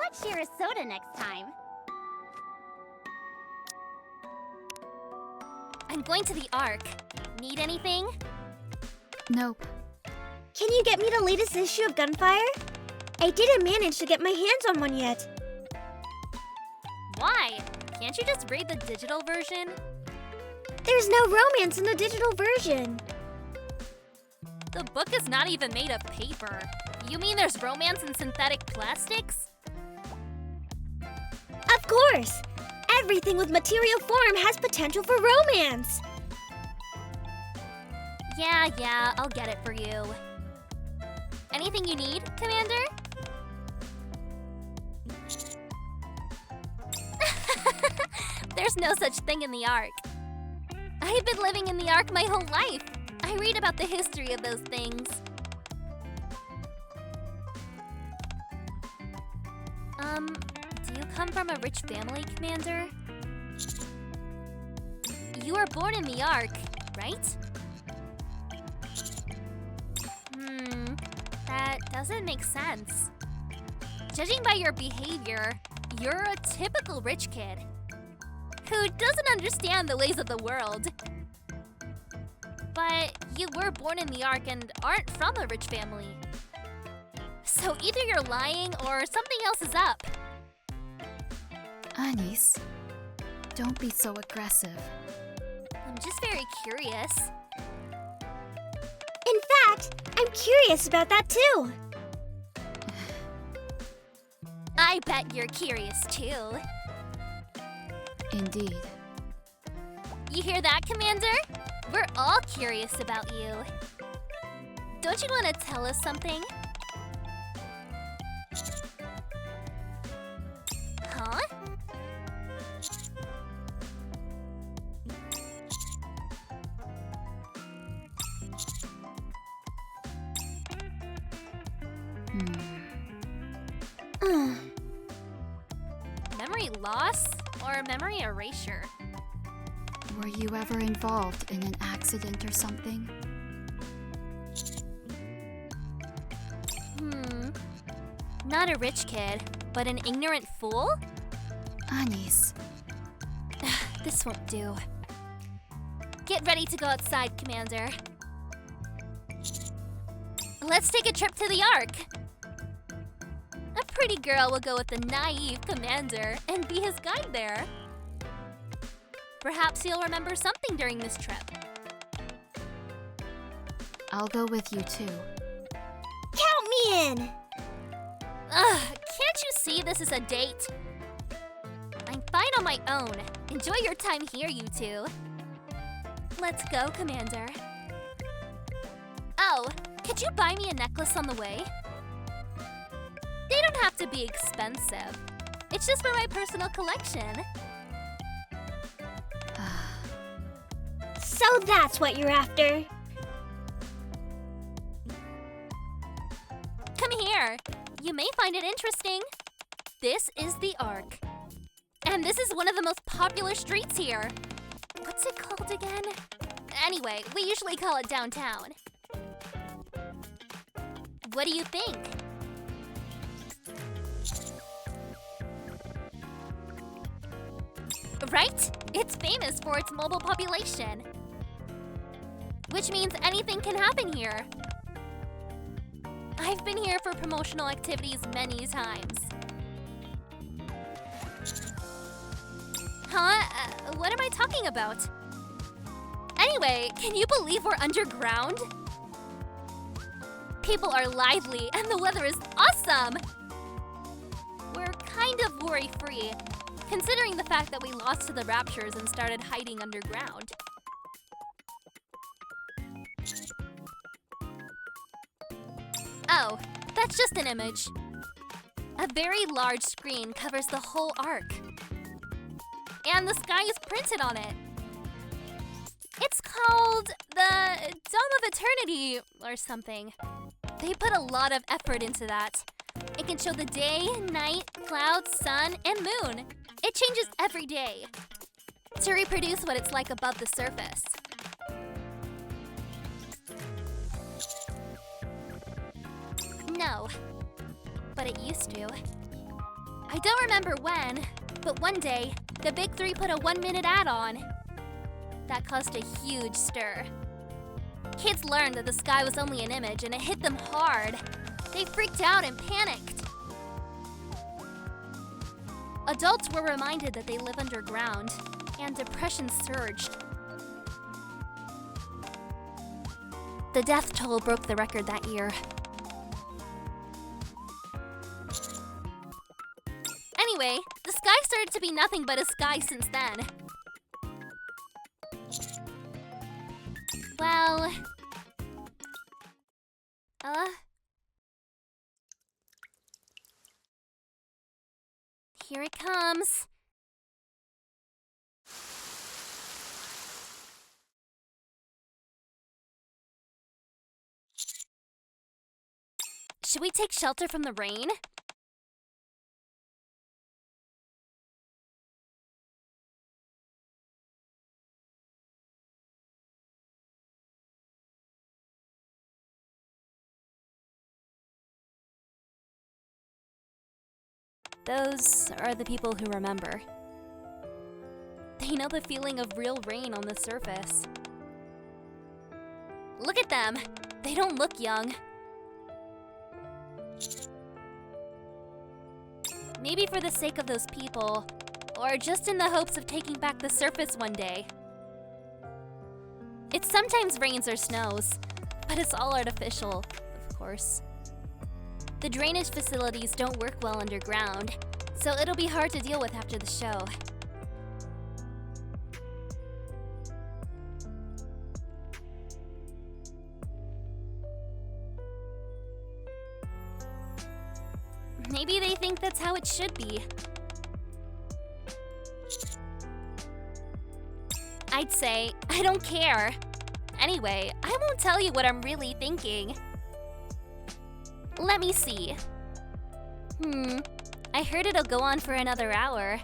Let's share a soda next time. I'm going to the Arc. Need anything? Nope. Can you get me the latest issue of Gunfire? I didn't manage to get my hands on one yet. Why? Can't you just read the digital version? There's no romance in the digital version. The book is not even made of paper. You mean there's romance in synthetic plastics? Of course! Everything with material form has potential for romance. Yeah, I'll get it for you. Anything you need, Commander? There's no such thing in the Arc. I've been living in the Arc my whole life. I read about the history of those things. Do you come from a rich family, Commander? You were born in the Arc, right? That doesn't make sense. Judging by your behavior, you're a typical rich kid who doesn't understand the ways of the world. But you were born in the Arc and aren't from a rich family. So either you're lying or something else is up. Anis, don't be so aggressive. I'm just very curious. In fact, I'm curious about that too. I bet you're curious too. Indeed. You hear that, Commander? We're all curious about you. Don't you want to tell us something? Huh? Memory loss or memory erasure? Were you ever involved in an accident or something? Not a rich kid, but an ignorant fool? Anis, This won't do. Get ready to go outside, Commander. Let's take a trip to the Arc. A pretty girl will go with the naive Commander and be his guide there. Perhaps he'll remember something during this trip. I'll go with you too. Count me in! Can't you see this is a date? I'm fine on my own. Enjoy your time here, you two. Let's go, Commander. Oh, could you buy me a necklace on the way? They don't have to be expensive. It's just for my personal collection. So that's what you're after. Come here. You may find it interesting. This is the Arc. And this is one of the most popular streets here. What's it called again? Anyway, we usually call it downtown. What do you think? Right? It's famous for its mobile population. Which means anything can happen here. I've been here for promotional activities many times. Huh? What am I talking about? Anyway, can you believe we're underground? People are lively and the weather is awesome! We're kind of worry-free, considering the fact that we lost to the Raptures and started hiding underground. Oh, that's just an image. A very large screen covers the whole Arc. And the sky is printed on it. It's called the Dome of Eternity or something. They put a lot of effort into that. It can show the day, night, clouds, sun, and moon. It changes every day to reproduce what it's like above the surface. No, but it used to. I don't remember when, but one day, the Big Three put a 1-minute ad on. That caused a huge stir. Kids learned that the sky was only an image and it hit them hard. They freaked out and panicked. Adults were reminded that they live underground, and depression surged. The death toll broke the record that year. Anyway, the sky started to be nothing but a sky since then. Well... Here it comes. Should we take shelter from the rain? Those are the people who remember. They know the feeling of real rain on the surface. Look at them! They don't look young. Maybe for the sake of those people, or just in the hopes of taking back the surface one day. It sometimes rains or snows, but it's all artificial, of course. The drainage facilities don't work well underground, so it'll be hard to deal with after the show. Maybe they think that's how it should be. I'd say, I don't care. Anyway, I won't tell you what I'm really thinking. Let me see. I heard it'll go on for another hour.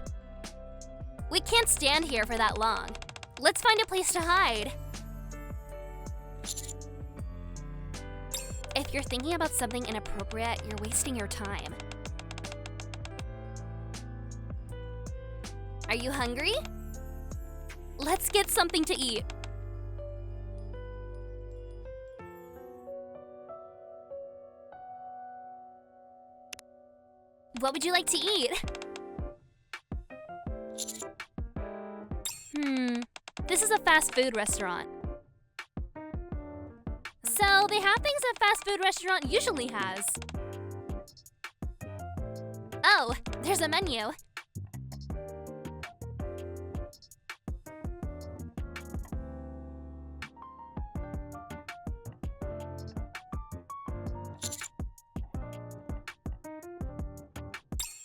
We can't stand here for that long. Let's find a place to hide. If you're thinking about something inappropriate, you're wasting your time. Are you hungry? Let's get something to eat. What would you like to eat? This is a fast food restaurant. So they have things a fast food restaurant usually has. Oh, there's a menu.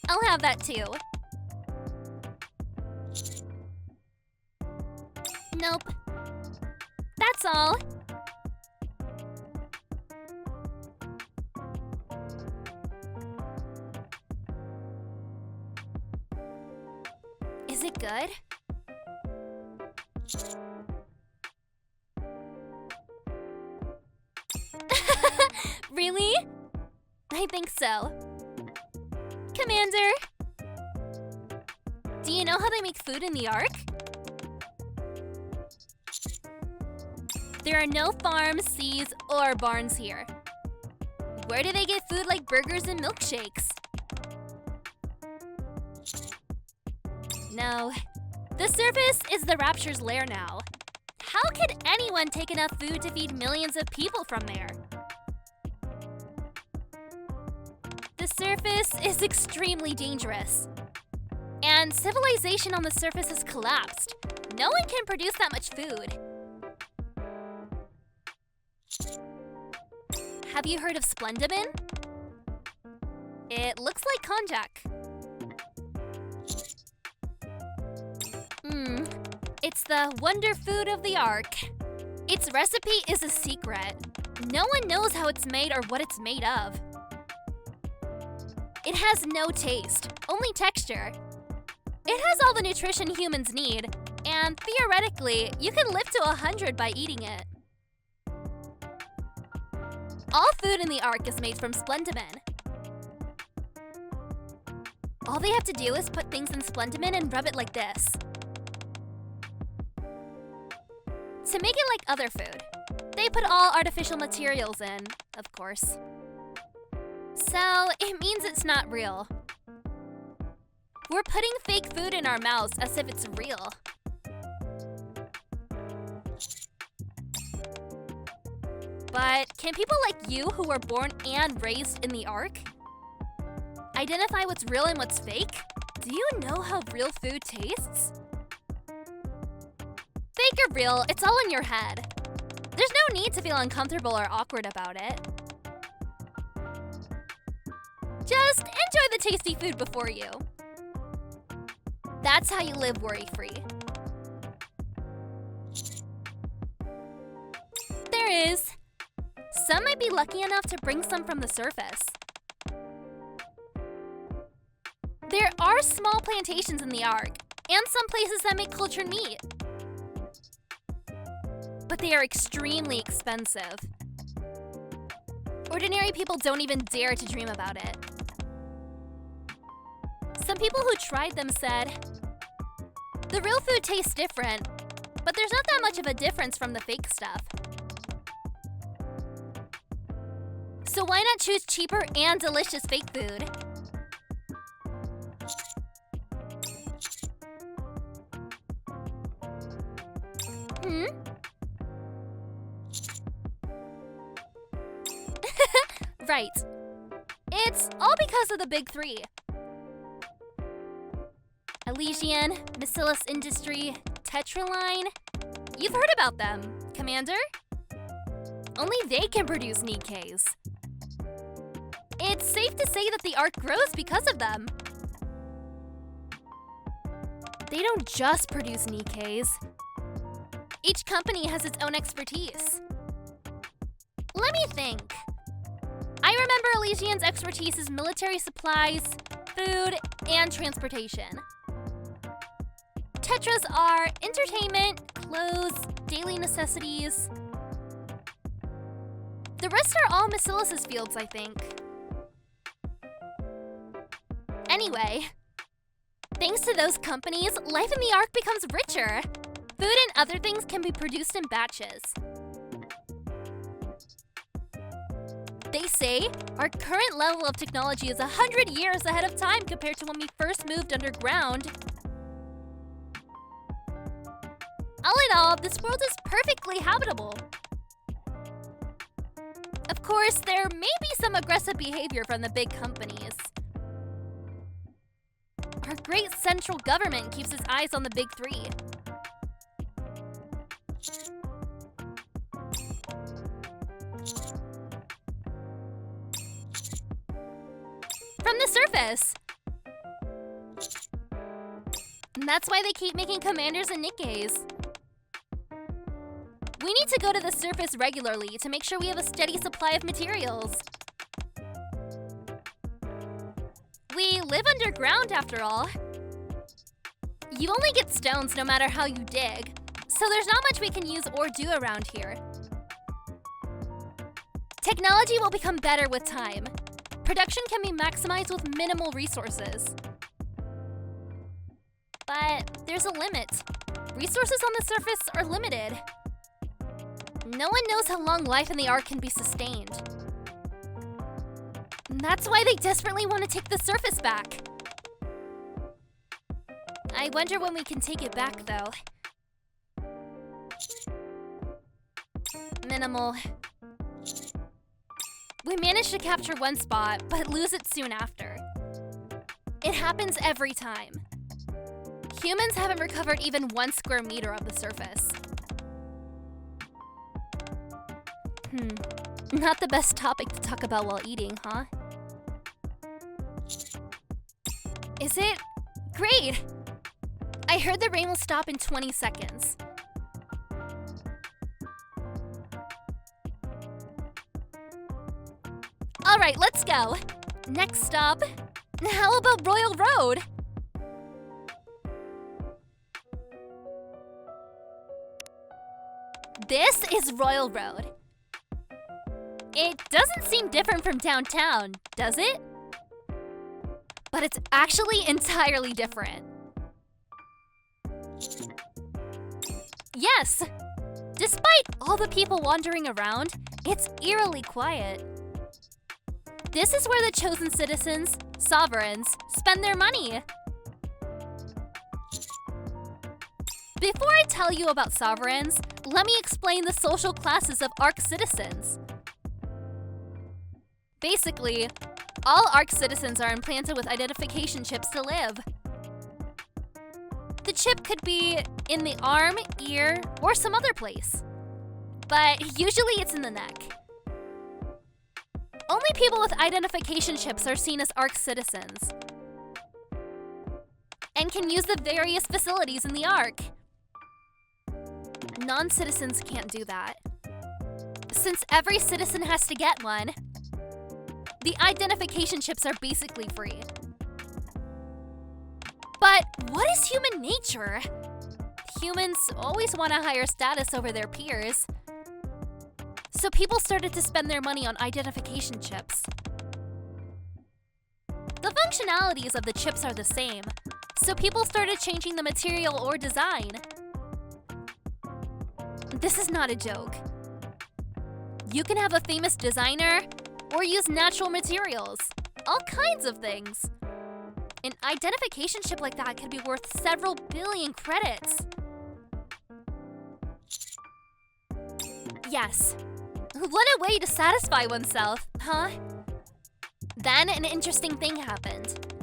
I'll have that too. Nope. That's all. Is it good? Really? I think so. Commander! Do you know how they make food in the Ark? There are no farms, seas, or barns here. Where do they get food like burgers and milkshakes? No. The surface is the Rapture's lair now. How could anyone take enough food to feed millions of people from there? The surface is extremely dangerous. And civilization on the surface has collapsed. No one can produce that much food. Have you heard of Splendimin? It looks like konjac. It's the wonder food of the Ark. Its recipe is a secret. No one knows how it's made or what it's made of. It has no taste, only texture. It has all the nutrition humans need, and theoretically, you can live to 100 by eating it. All food in the Ark is made from Splendimin. All they have to do is put things in Splendimin and rub it like this. To make it like other food, they put all artificial materials in, of course. So, it means it's not real. We're putting fake food in our mouths as if it's real. But can people like you who were born and raised in the Ark identify what's real and what's fake? Do you know how real food tastes? Fake or real, it's all in your head. There's no need to feel uncomfortable or awkward about it. Just enjoy the tasty food before you. That's how you live worry-free. There is. Some might be lucky enough to bring some from the surface. There are small plantations in the Ark, and some places that make cultured meat. But they are extremely expensive. Ordinary people don't even dare to dream about it. Some people who tried them said, the real food tastes different, but there's not that much of a difference from the fake stuff. So why not choose cheaper and delicious fake food? Right. It's all because of the big three. Elysian, Bacillus Industry, Tetraline. You've heard about them, Commander? Only they can produce NIKKEs. It's safe to say that the Ark grows because of them. They don't just produce NIKKEs. Each company has its own expertise. Let me think. I remember Elysian's expertise is military supplies, food, and transportation. Tetra's are entertainment, clothes, daily necessities. The rest are all Bacillus's fields, I think. Anyway, thanks to those companies, life in the Ark becomes richer. Food and other things can be produced in batches. They say our current level of technology is 100 years ahead of time compared to when we first moved underground. All in all, this world is perfectly habitable. Of course, there may be some aggressive behavior from the big companies. Our great central government keeps its eyes on the big three. From the surface. And that's why they keep making commanders and NIKKEs. We need to go to the surface regularly to make sure we have a steady supply of materials. We live underground, after all. You only get stones no matter how you dig, so there's not much we can use or do around here. Technology will become better with time. Production can be maximized with minimal resources. But there's a limit. Resources on the surface are limited. No one knows how long life in the Ark can be sustained. That's why they desperately want to take the surface back. I wonder when we can take it back, though. Minimal. We managed to capture one spot, but lose it soon after. It happens every time. Humans haven't recovered even 1 square meter of the surface. Not the best topic to talk about while eating, huh? Is it? Great! I heard the rain will stop in 20 seconds. Alright, let's go. Next stop. How about Royal Road? This is Royal Road. It doesn't seem different from downtown, does it? But it's actually entirely different. Yes! Despite all the people wandering around, it's eerily quiet. This is where the chosen citizens, sovereigns, spend their money. Before I tell you about sovereigns, let me explain the social classes of Arc citizens. Basically, all Arc citizens are implanted with identification chips to live. The chip could be in the arm, ear, or some other place. But usually it's in the neck. Only people with identification chips are seen as Arc citizens and can use the various facilities in the Arc. Non-citizens can't do that. Since every citizen has to get one, the identification chips are basically free. But what is human nature? Humans always want a higher status over their peers. So people started to spend their money on identification chips. The functionalities of the chips are the same, so people started changing the material or design. This is not a joke. You can have a famous designer or use natural materials, all kinds of things. An identification chip like that could be worth several billion credits. Yes. What a way to satisfy oneself, huh? Then an interesting thing happened.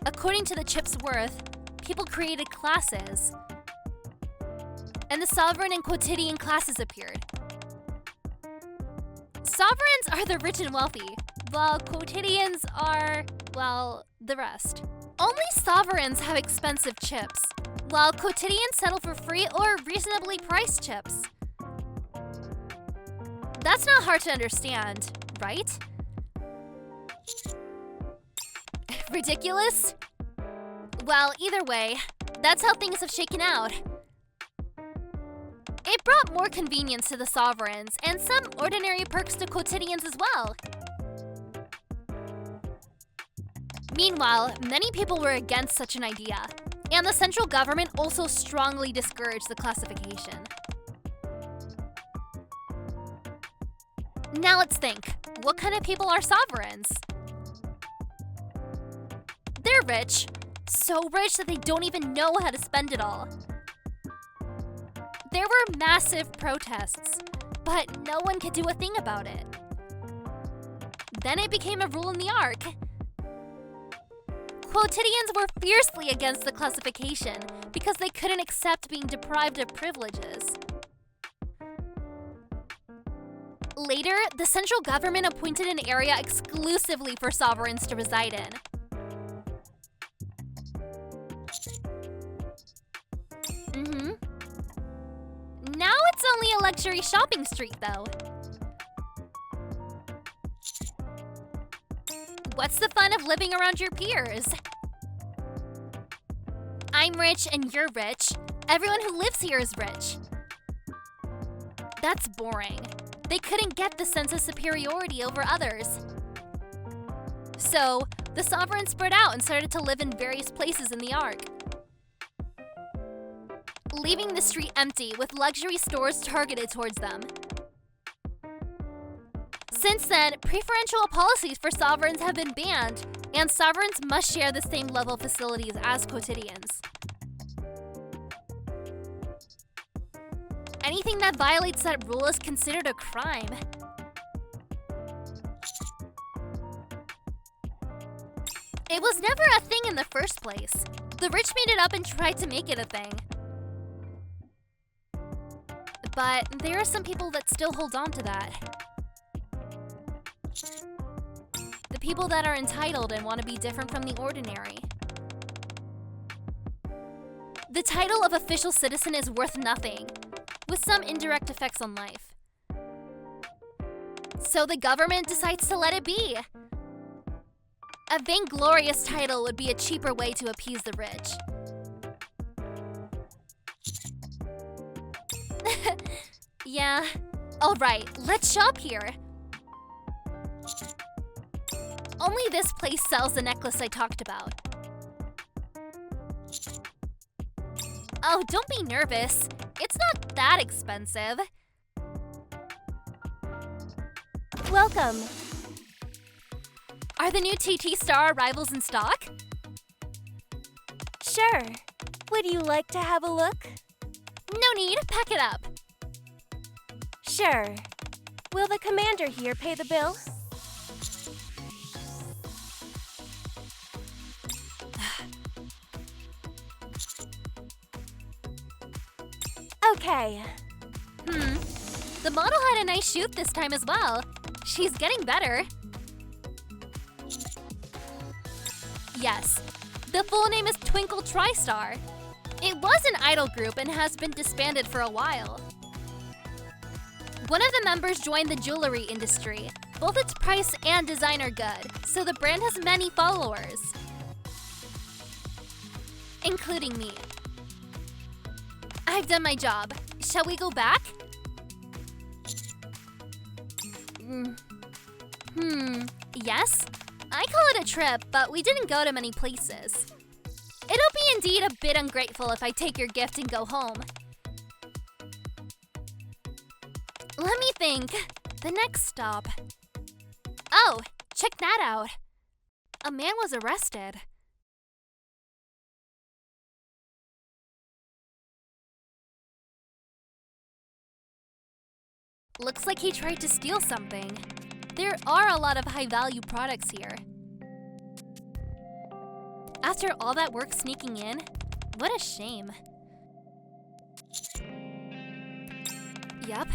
According to the chip's worth, people created classes. And the sovereign and quotidian classes appeared. Sovereigns are the rich and wealthy, while quotidians are, well, the rest. Only sovereigns have expensive chips, while quotidians settle for free or reasonably priced chips. That's not hard to understand, right? Ridiculous? Well, either way, that's how things have shaken out. It brought more convenience to the sovereigns and some ordinary perks to quotidians as well. Meanwhile, many people were against such an idea, and the central government also strongly discouraged the classification. Now let's think, what kind of people are sovereigns? They're rich, so rich that they don't even know how to spend it all. There were massive protests, but no one could do a thing about it. Then it became a rule in the Arc. Quotidians were fiercely against the classification because they couldn't accept being deprived of privileges. Later, the central government appointed an area exclusively for sovereigns to reside in. Now it's only a luxury shopping street, though. What's the fun of living around your peers? I'm rich and you're rich. Everyone who lives here is rich. That's boring. They couldn't get the sense of superiority over others. So, the sovereigns spread out and started to live in various places in the Arc, leaving the street empty with luxury stores targeted towards them. Since then, preferential policies for sovereigns have been banned, and sovereigns must share the same level of facilities as quotidians. Anything that violates that rule is considered a crime. It was never a thing in the first place. The rich made it up and tried to make it a thing. But there are some people that still hold on to that. The people that are entitled and want to be different from the ordinary. The title of official citizen is worth nothing, with some indirect effects on life. So the government decides to let it be. A vainglorious title would be a cheaper way to appease the rich. Yeah. Alright, let's shop here. Only this place sells the necklace I talked about. Oh, don't be nervous. It's not that expensive. Welcome. Are the new TT Star arrivals in stock? Sure. Would you like to have a look? No need, pack it up. Sure. Will the commander here pay the bill? Okay. The model had a nice shoot this time as well. She's getting better. Yes, the full name is Twinkle TriStar. It was an idol group and has been disbanded for a while. One of the members joined the jewelry industry. Both its price and design are good, so the brand has many followers. Including me. I've done my job. Shall we go back? Yes? I call it a trip, but we didn't go to many places. It'll be indeed a bit ungrateful if I take your gift and go home. Let me think. The next stop. Oh, check that out. A man was arrested. Looks like he tried to steal something. There are a lot of high-value products here. After all that work sneaking in, what a shame. Yep.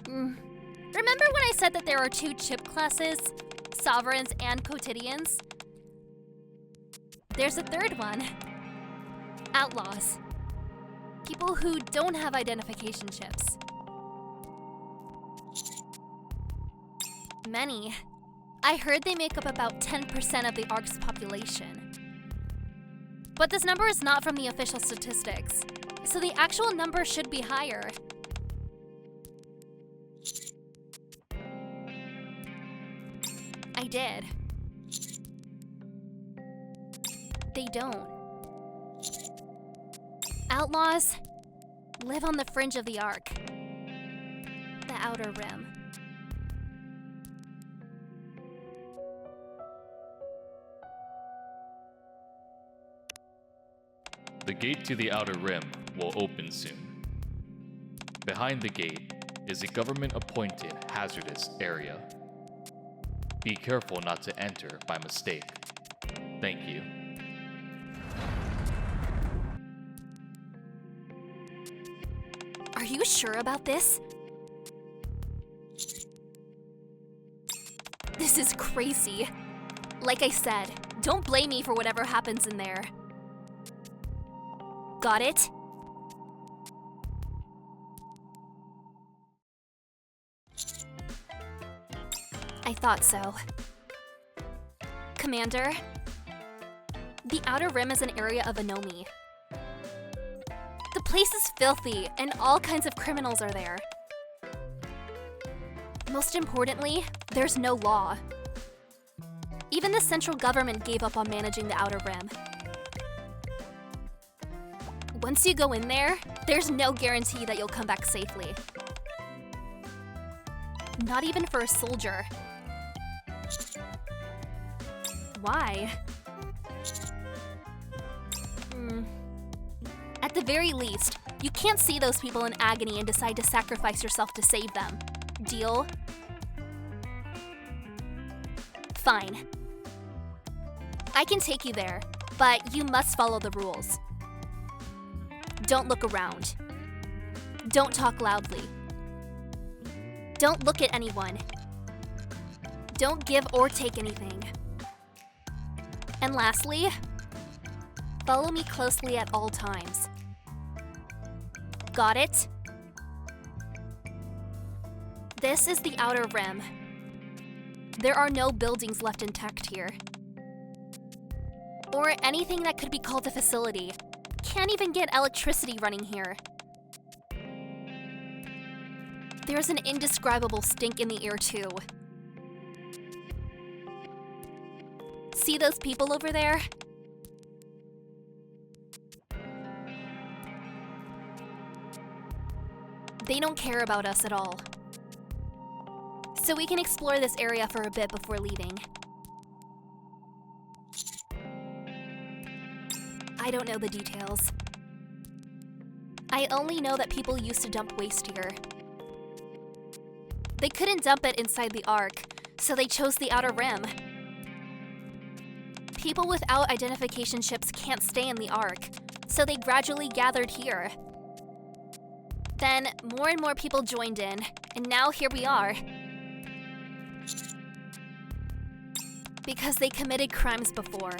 Remember when I said that there are two chip classes? Sovereigns and quotidians? There's a third one. Outlaws. People who don't have identification chips. Many. I heard they make up about 10% of the Ark's population. But this number is not from the official statistics, so the actual number should be higher. I did. They don't. Outlaws live on the fringe of the Arc. The Outer Rim. The gate to the Outer Rim will open soon. Behind the gate is a government-appointed hazardous area. Be careful not to enter by mistake. Thank you. Are you sure about this? This is crazy. Like I said, don't blame me for whatever happens in there. Got it? I thought so. Commander, the Outer Rim is an area of Anomi. The place is filthy, and all kinds of criminals are there. Most importantly, there's no law. Even the central government gave up on managing the Outer Rim. Once you go in there, there's no guarantee that you'll come back safely. Not even for a soldier. Why? At the very least, you can't see those people in agony and decide to sacrifice yourself to save them. Deal? Fine. I can take you there, but you must follow the rules. Don't look around. Don't talk loudly. Don't look at anyone. Don't give or take anything. And lastly, follow me closely at all times. Got it? This is the Outer Rim. There are no buildings left intact here. Or anything that could be called a facility. Can't even get electricity running here. There's an indescribable stink in the air too. See those people over there? They don't care about us at all. So we can explore this area for a bit before leaving. I don't know the details. I only know that people used to dump waste here. They couldn't dump it inside the Ark, so they chose the Outer Rim. People without identification chips can't stay in the Ark, so they gradually gathered here. Then, more and more people joined in, and now here we are. Because they committed crimes before.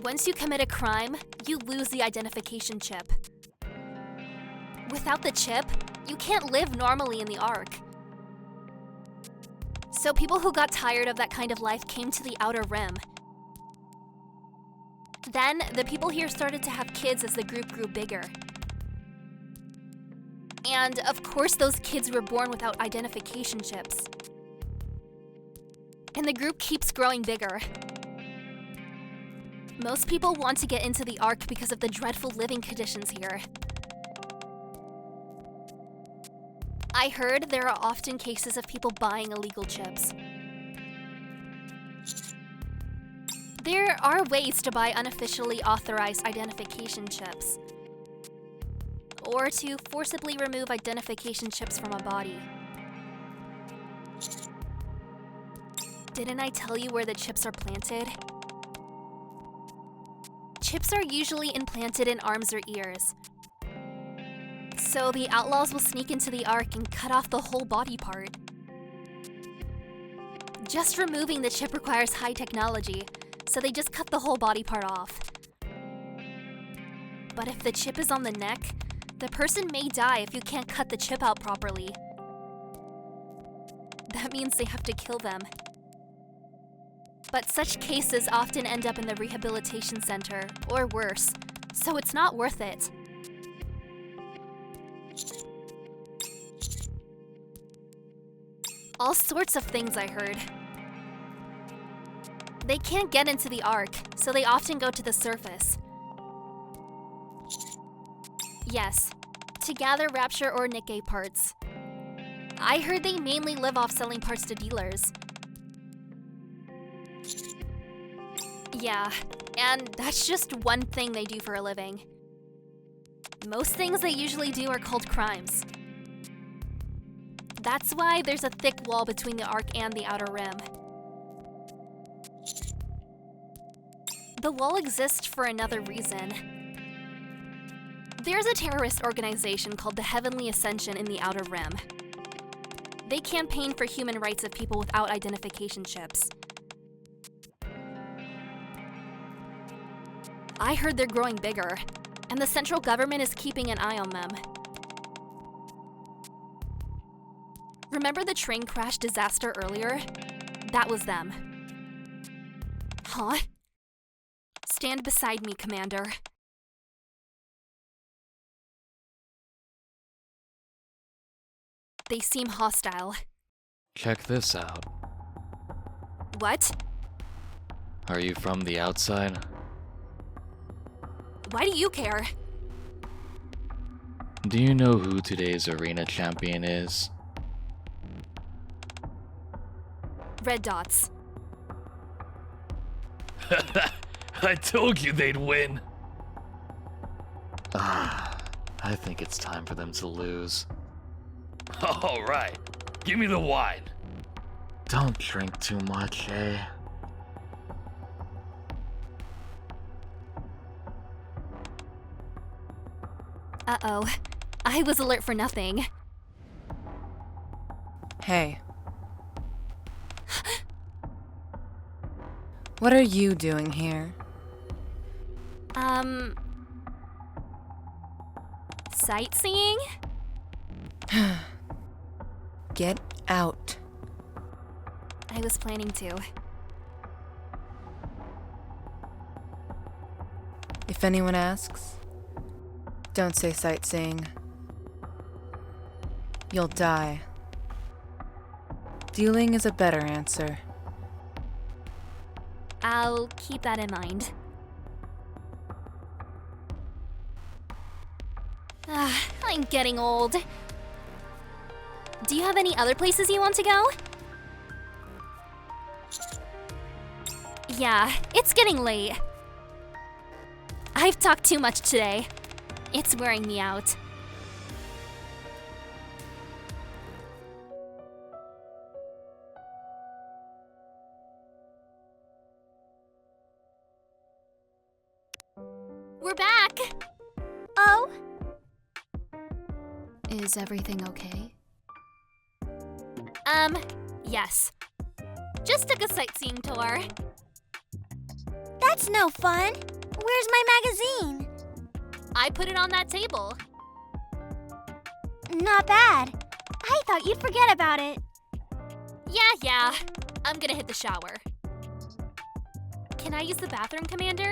Once you commit a crime, you lose the identification chip. Without the chip, you can't live normally in the Ark. So people who got tired of that kind of life came to the Outer Rim. Then, the people here started to have kids as the group grew bigger. And, of course, those kids were born without identification chips. And the group keeps growing bigger. Most people want to get into the Ark because of the dreadful living conditions here. I heard there are often cases of people buying illegal chips. There are ways to buy unofficially authorized identification chips, or to forcibly remove identification chips from a body. Didn't I tell you where the chips are planted? Chips are usually implanted in arms or ears. So the outlaws will sneak into the Ark and cut off the whole body part. Just removing the chip requires high technology, so they just cut the whole body part off. But if the chip is on the neck, the person may die if you can't cut the chip out properly. That means they have to kill them. But such cases often end up in the rehabilitation center, or worse, so it's not worth it. All sorts of things I heard. They can't get into the Ark, so they often go to the surface. Yes, to gather Rapture or NIKKE parts. I heard they mainly live off selling parts to dealers. Yeah, and that's just one thing they do for a living. Most things they usually do are called crimes. That's why there's a thick wall between the Ark and the Outer Rim. The wall exists for another reason. There's a terrorist organization called the Heavenly Ascension in the Outer Rim. They campaign for human rights of people without identification chips. I heard they're growing bigger, and the central government is keeping an eye on them. Remember the train crash disaster earlier? That was them. Huh? Stand beside me, Commander. They seem hostile. Check this out. What? Are you from the outside? Why do you care? Do you know who today's arena champion is? Red dots. I told you they'd win! I think it's time for them to lose. Alright, give me the wine. Don't drink too much, eh? Uh-oh. I was alert for nothing. Hey. What are you doing here? Sightseeing? Get out. I was planning to. If anyone asks, don't say sightseeing. You'll die. Dueling is a better answer. I'll keep that in mind. I'm getting old. Do you have any other places you want to go? Yeah, it's getting late. I've talked too much today. It's wearing me out. We're back! Oh, Is everything okay? Yes. Just took a sightseeing tour. that's no fun. Where's my magazine? I put it on that table. Not bad. I thought you'd forget about it. Yeah. I'm gonna hit the shower. Can I use the bathroom, Commander?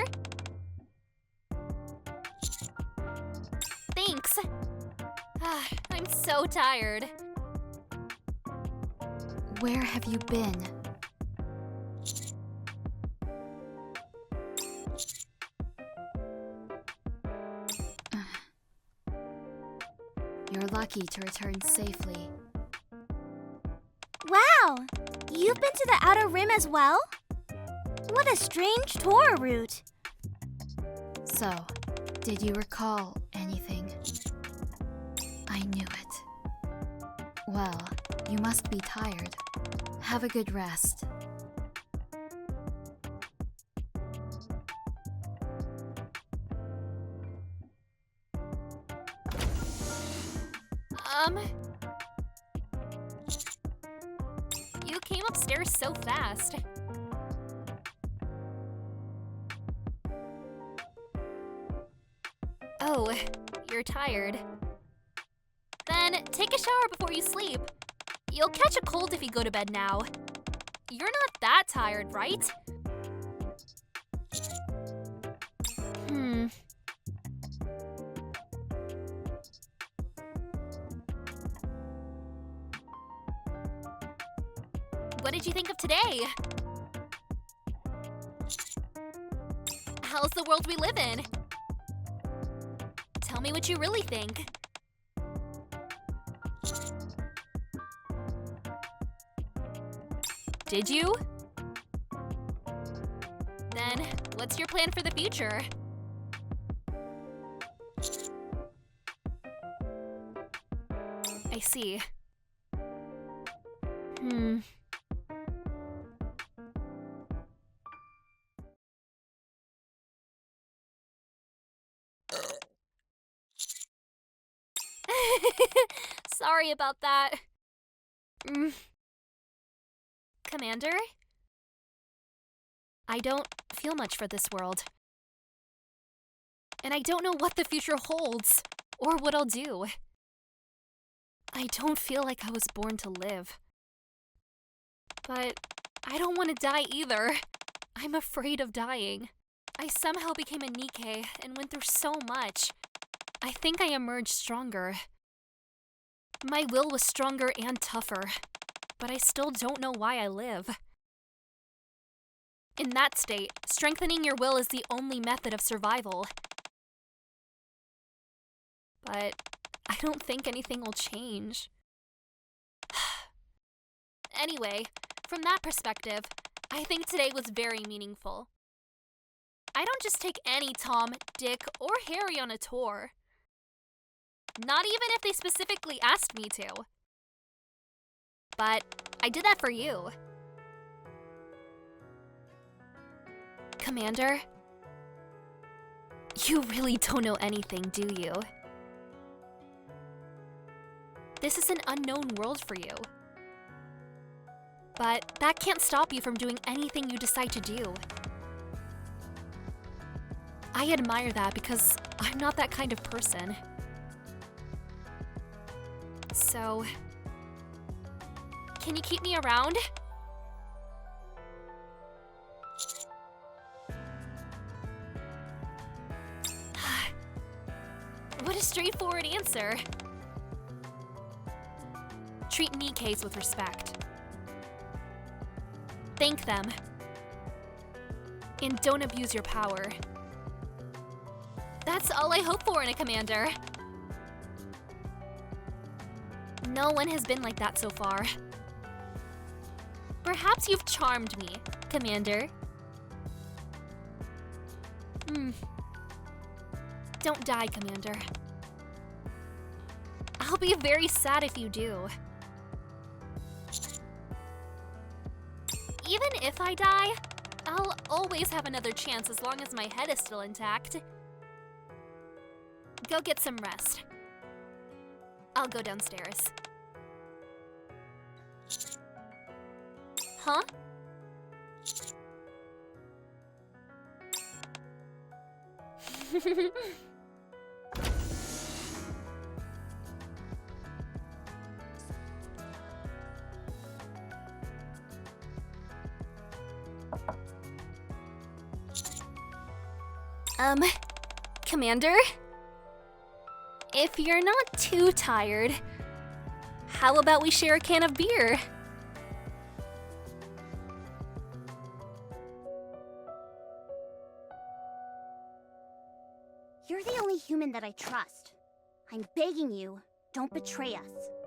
Thanks. I'm so tired. Where have you been? You're lucky to return safely. Wow, you've been to the Outer Rim as well? What a strange tour route. So, did you recall anything? I knew it. Well, you must be tired. Have a good rest. You came upstairs so fast. Oh, you're tired. Then take a shower before you sleep. You'll catch a cold if you go to bed now. You're not that tired, right? What did you think of today? How's the world we live in? Tell me what you really think. Did you? Then, what's your plan for the future? I see. Sorry about that. Commander? I don't feel much for this world. And I don't know what the future holds, or what I'll do. I don't feel like I was born to live. But I don't want to die either. I'm afraid of dying. I somehow became a NIKKE and went through so much. I think I emerged stronger. My will was stronger and tougher, but I still don't know why I live. In that state, strengthening your will is the only method of survival. But I don't think anything will change. Anyway, from that perspective, I think today was very meaningful. I don't just take any Tom, Dick, or Harry on a tour. Not even if they specifically asked me to. But I did that for you. Commander, you really don't know anything, do you? This is an unknown world for you. But that can't stop you from doing anything you decide to do. I admire that because I'm not that kind of person. So, can you keep me around? What a straightforward answer. Treat NIKKEs with respect. Thank them. And don't abuse your power. That's all I hope for in a commander. No one has been like that so far. Perhaps you've charmed me, Commander. Don't die, Commander. I'll be very sad if you do. Even if I die, I'll always have another chance as long as my head is still intact. Go get some rest. I'll go downstairs. Huh? Commander? If you're not too tired, how about we share a can of beer? You're the only human that I trust. I'm begging you, don't betray us.